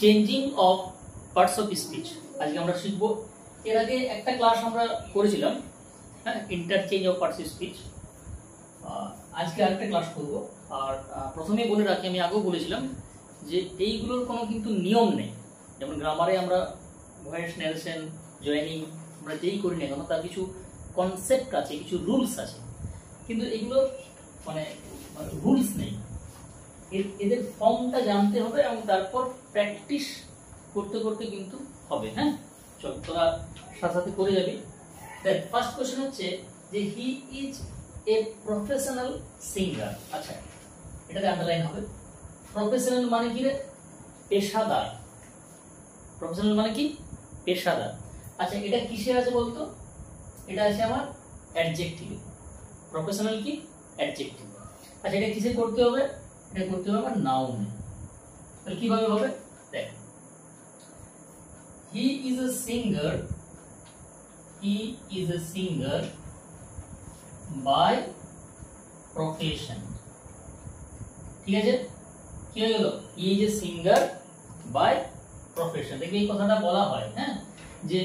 Changing of parts of speech আজকে আমরা শিখব। এর আগে একটা ক্লাস আমরা করেছিলাম, হ্যাঁ, interchange of parts of speech. আজকে আরেকটা ক্লাস করব। আর প্রথমেই বলে রাখি, আমি আগেও বলেছিলাম যে এইগুলোর কোনো কিন্তু নিয়ম নেই। যেমন গ্রামারে আমরা ভয়েস, ন্যারেশন, জয়েনিং আমরা যেই করি না কেন তার কিছু কনসেপ্ট আছে, কিছু রুলস আছে, কিন্তু এগুলো মানে রুলস নেই। এদের ফর্মটা জানতে হবে এবং তারপর প্র্যাকটিস করতে করতে কিন্তু হবে। হ্যাঁ, চল তোরা সাথে সাথে করে যাবি। দেখ, ফার্স্ট কোশ্চেন হচ্ছে যে he is a professional singer. আচ্ছা, এটাতে আন্ডারলাইন হবে। প্রফেশনাল মানে কি রে? পেশাদার। প্রফেশনাল মানে কি? পেশাদার। আচ্ছা, এটা কিসে আছে বলতো? এটা আছে আমার অ্যাডজেক্টিভে। প্রফেশনাল কি? অ্যাডজেক্টিভ। আচ্ছা, এটা কিসে করতে হবে? এটা করতে হবে আমার নাউনে। তাহলে কিভাবে হবে? দেখ, he is a singer, he is a singer by profession. ঠিক আছে, কি হয়ে গেল? He is a singer by profession. দেখবে এই কথাটা বলা হয়, হ্যাঁ, যে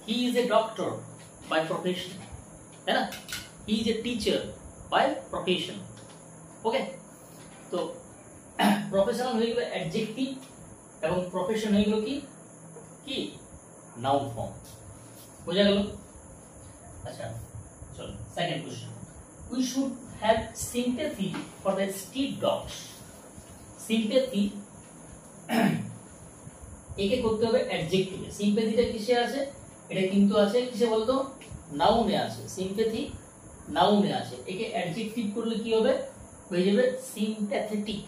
he is a doctor by profession, তাই না? He is a teacher by profession. Okay, তো প্রফেশনাল হয়ে গেল অ্যাডজেক্টিভ এবং প্রফেশন হয়ে গেল কি কি নাউন ফর্ম। বোঝা গেল? আচ্ছা, চলো second question. We should have sympathy for the street dogs. Sympathy একে করতে হবে অ্যাডজেক্টিভে। সিম্প্যাথিটা কিসে আছে? এটা কিন্তু আছে কিসে বলতো? নাউনে আছে। সিম্প্যাথি নাউনে আছে। একে অ্যাডজেক্টিভ করলে কি হবে? হয়ে যাবে সিম্প্যাথেটিক।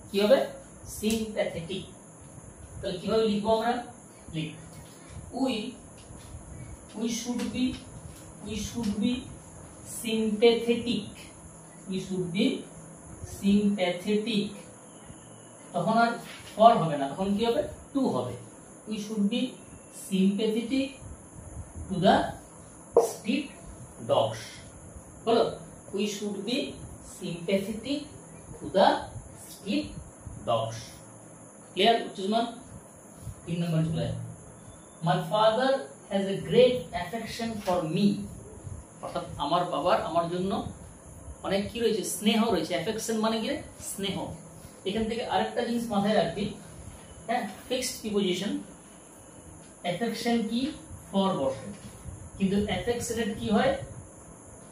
কি হবে? সিম্প্যাথেটিক। তাহলে কিভাবে লিখবো আমরা? লিখ, we should be sympathetic. We should be sympathetic. তখন আর ফর হবে না, তখন কি হবে? টু হবে। We should be sympathetic to the street dogs. বলো, we should be sympathetic to the street dogs. Clear? Which is one? In number 2. My father has a great affection for me. অর্থাৎ আমার বাবার আমার জন্য অনেক কি রয়েছে? স্নেহ রয়েছে। অ্যাফেকশন মানে কি? স্নেহ। এখান থেকে আরেকটা জিনিস মাথায় রাখবি, হ্যাঁ, ফিক্সড প্রিপোজিশন। অ্যাফেকশন কি? ফর বসে, কিন্তু অ্যাফেকশনেট কি হয়?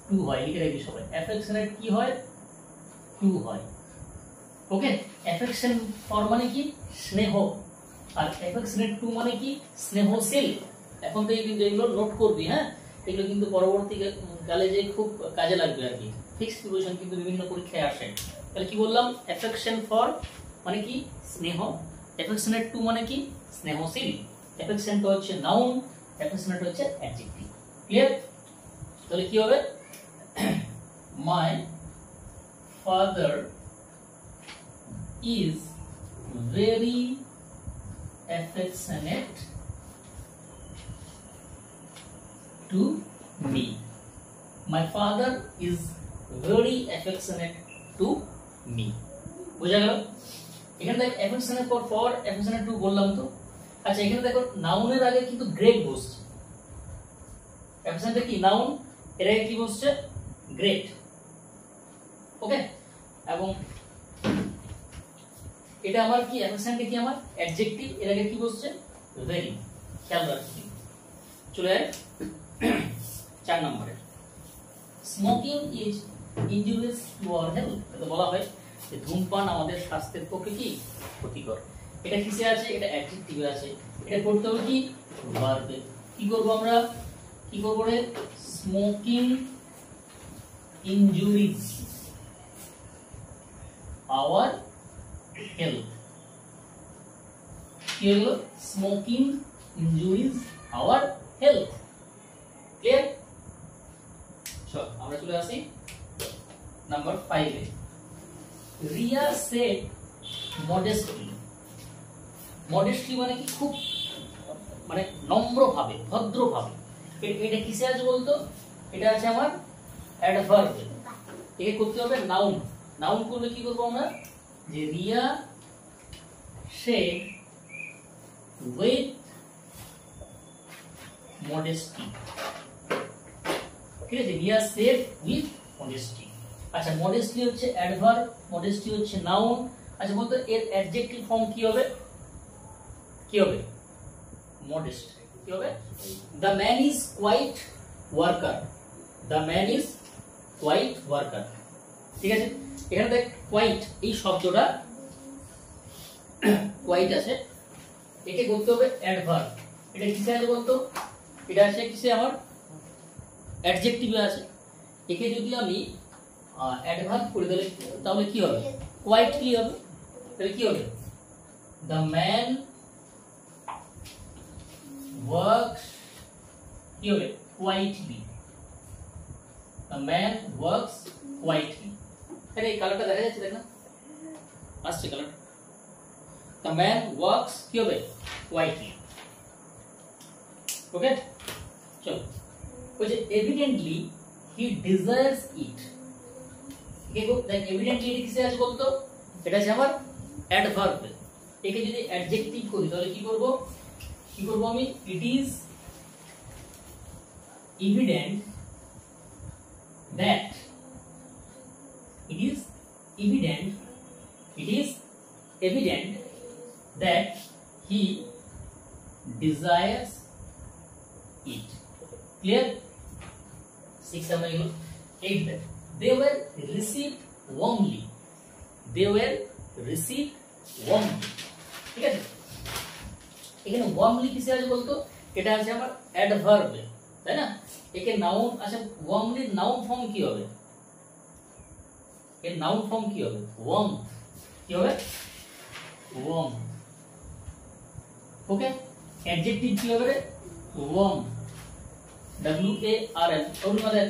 টু হয়। লিখে রাখবি সবাই, অ্যাফেকশনেট কি হয়? টু হয়। ওকে, অ্যাফেকশন ফর মানে কি? স্নেহ। আর অ্যাফেকশনেট টু মানে কি? স্নেহশীল। এখন থেকে কিন্তু এগুলো নোট করবি, হ্যাঁ, এগুলো কিন্তু পরবর্তী কালে যে খুব কাজে লাগবে আর কি। ফিক্সড প্রিপোজিশন কিন্তু বিভিন্ন পরীক্ষায় আসে। তাহলে কি বললাম? অ্যাফেকশন ফর মানে কি? স্নেহ। অ্যাফেকশনেট টু মানে কি? স্নেহশীল। অ্যাফেকশনটা হচ্ছে নাউন, অ্যাফেকশনেট হচ্ছে অ্যাডজেক্টিভ। ক্লিয়ার? তাহলে কি হবে? My father is very affectionate to me. My father is very affectionate to me. বুঝা গেল? এখানে দেখো affectionate for affectionate to বললাম তো। আচ্ছা, এখানে দেখো নাউনের আগে কিন্তু গ্রেট বসছে। affectionate কি? নাউন, এর আগে কি বসছে? গ্রেট। ওকে, এবং এটা আমার কি? অ্যাফেকশনটা কি আমার? অ্যাডজেক্টিভ, এর আগে কি বসছে? ভেরি। খেয়াল রাখছি। চলে আয় 4 নম্বরে। Smoking is injurious to our health. এটা বলা হয় যে ধূমপান আমাদের স্বাস্থ্যের পক্ষে কি? ক্ষতিকর। এটা কিসে আছে? এটা অ্যাডজেক্টিভে আছে। এটা করতে হবে কি? ভার্বে। কি করব আমরা? কি করব রে? Smoking injuries our health. কি হলো? Smoking injuries our health. Clear? চল আমরা চলে আসি নাম্বার 5 এ। Riya said modestly. modestly মানে কি? খুব মানে নম্রভাবে, ভদ্রভাবে। এটা কিসে আছে বলতো? এটা আছে আমার অ্যাডভার্ব। একে করতে হবে নাউন। নাউন করলে কি করব আমরা? যে রিয়া said with modesty, ঠিক আছে, he has saved with modesty। আচ্ছা modesty হচ্ছে অ্যাডভার্ব, modesty হচ্ছে নাউন। আচ্ছা বলতো এর অ্যাডজেক্টিভ ফর্ম কি হবে? কি হবে? modest। কি হবে? the man is quite worker, the man is quite worker, ঠিক আছে। এখানে দেখ quite এই শব্দটা quite আছে, একে বলতে হবে অ্যাডভার্ব। এটা কিসে আছে বলতো? এটা আছে কিসে? আমার অ্যাডজেক্টিভে আছে। একে যদি আমি অ্যাডভার্ব করে দিলে তাহলে কি হবে? quite কি হবে? তাহলে কি হবে? the man works, কি হবে? quietly, the man works quietly। আরে এই কালারটা দেখা যাচ্ছে, দেখ না আসছে কালার। the man works কি হবে? quietly। ওকে চলো, বলছে evidently he desires it। একে দেখ evidently এটা কিসে আছে বলতো? এটা আছে আমার অ্যাডভার্ব। একে যদি অ্যাডজেক্টিভ করি তাহলে কি করব? কি করব আমি? it is evident that, it is evident, it is evident that he desires it। clear? 6 number 8 that they were received warmly, they were received warmly, ঠিক আছে। এখানে warmly কিসে আছে বলতো? এটা আছে আমার অ্যাডভার্ব, তাই না? একে নাউন। আচ্ছা warmly নাউন ফর্ম কি হবে? এর নাউন ফর্ম কি হবে? warm। কি হবে? warm। ওকে অ্যাডজেক্টিভ কি হবে রে? warm, w a r m। আমাদের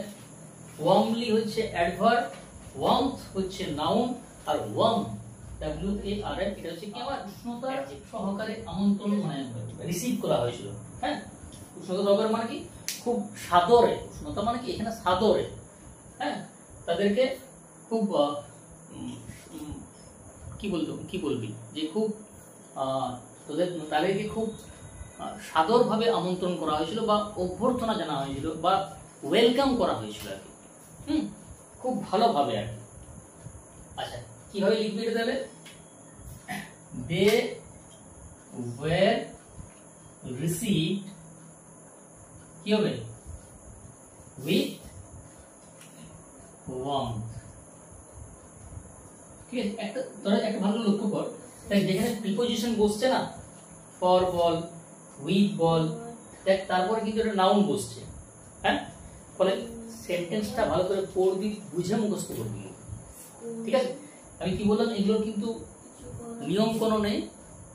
warmly হচ্ছে অ্যাডভার্ব, warmth হচ্ছে নাউন, আর warm w a r m এটা হচ্ছে কি? আমার উষ্ণতা সহকারে আমন্ত্রণ, মানে রিসিভ করা হয়েছিল। হ্যাঁ, উষ্ণতা সহকারে মানে কি? খুব সাদরে। উষ্ণতা মানে কি? এখানে সাদরে। হ্যাঁ, তাদেরকে খুব কি বলবি যে খুব তাদেরকে খুব সাদরভাবে আমন্ত্রণ করা হয়েছিল, বা অভ্যর্থনা জানানো হয়েছিল, বা ওয়েলকাম করা হয়েছিল আর কি। খুব ভালোভাবে আর কি। আচ্ছা কিভাবে লিখবি এটা তাহলে? দে ওয়্যার রিসিভড, কি হবে? With warmth. ঠিক আছে, তোরা একটা ভালো লক্ষ্য কর, তাই যেখানে প্রিপোজিশন বসছে না, ফর বল, উইথ বল, দেখ তারপরে কিন্তু একটা নাউন বসছে। হ্যাঁ, ফলে সেন্টেন্সটা ভালো করে পড়বি, বুঝে মুখস্থ করবি। ঠিক আছে, আমি কি বললাম, এগুলো কিন্তু নিয়ম কোনো নেই।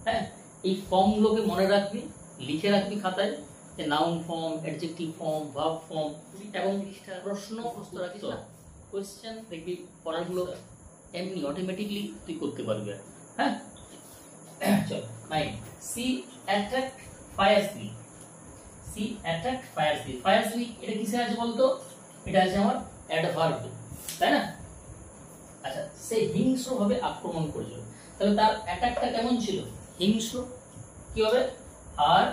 হ্যাঁ, এই ফর্মগুলোকে মনে রাখবি, লিখে রাখবি খাতায়, যে noun form, adjective form, verb form, এবং প্রশ্ন মুখস্থ রাখিস না, কোয়েশ্চেন দেখবি পড়াগুলো এমনি অটোমেটিকলি তুই করতে পারবি। হ্যাঁ চল 9 সি অ্যাট্রাক্ট ফায়ারসলি। সি অ্যাট্রাক্ট ফায়ারসলি, ফায়ারসলি এটা কিসে আছে বলতো? এটা আছে আমার অ্যাডভার্ব, তাই না? আচ্ছা, সে হিংস্রভাবে আক্রমণ করেছিল, তাহলে তার অ্যাটাকটা কেমন ছিল? হিংস্র। কি হবে? আর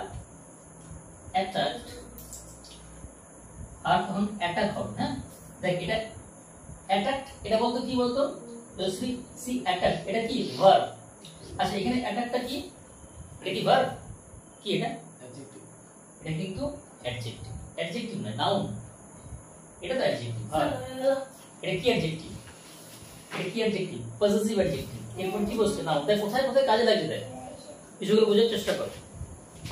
অ্যাটাকড, আর তখন অ্যাটাক হবে। হ্যাঁ দেখ, এটা অ্যাটাকড, এটা বলতো কি বলতো? সি সি অ্যাটাক, এটা কি ভার্ব। আচ্ছা এখানে অ্যাটাকটা কি? এটা কি ভার্ব? কি এটা? অ্যাডজেক্টিভ। এটা কিন্তু অ্যাডজেক্টিভ, অ্যাডজেক্টিভ না, নাউন। এটা তো অ্যাডজেক্টিভ, ভার্ব। এটা কি অ্যাডজেক্টিভ? এটা কি অ্যাডজেক্টিভ? Possessive adjective. এরপর কি বলছে? নাউন। দেখ কোথায় কোথায় কাজে লাগে, দেখ বিষয়গুলো বোঝার চেষ্টা কর।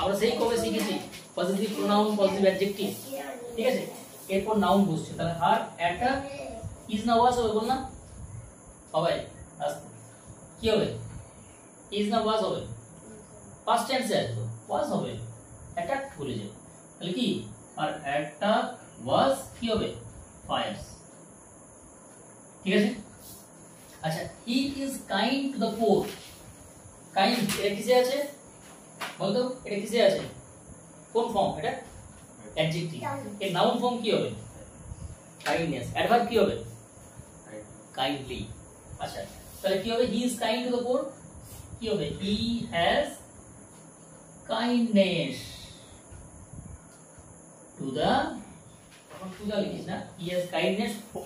আমরা সেই কবে শিখেছি পজিটিভ প্রোনাউন, পজিটিভ অ্যাডজেক্টিভ। ঠিক আছে, এরপর নাউন বসছে, তাহলে আর অ্যাটাক ইজ না ওয়াজ হবে, বল না সবাই আস্তে। কি হবে? ইজ না ওয়াজ হবে? পাস্ট টেন্সে আসবে, ওয়াজ হবে, অ্যাটাক বলে যাবে। তাহলে কি? আর অ্যাটাক ওয়াজ কি হবে? ফায়ার্স। ঠিক আছে। আচ্ছা, he is kind to the poor. Kind এটা কিসে আছে বলতো? এটা কিসে আছে? কোন ফর্ম? এটা অ্যাডজেক্টিভ। এর নাউন ফর্ম কি হবে? কাইন্ডনেস। অ্যাডভার্ব কি হবে? কাইন্ডলি। আচ্ছা তাহলে কি হবে? He is kind to the poor, কি হবে? He has kindness to the, লিখিস না, he has kindness for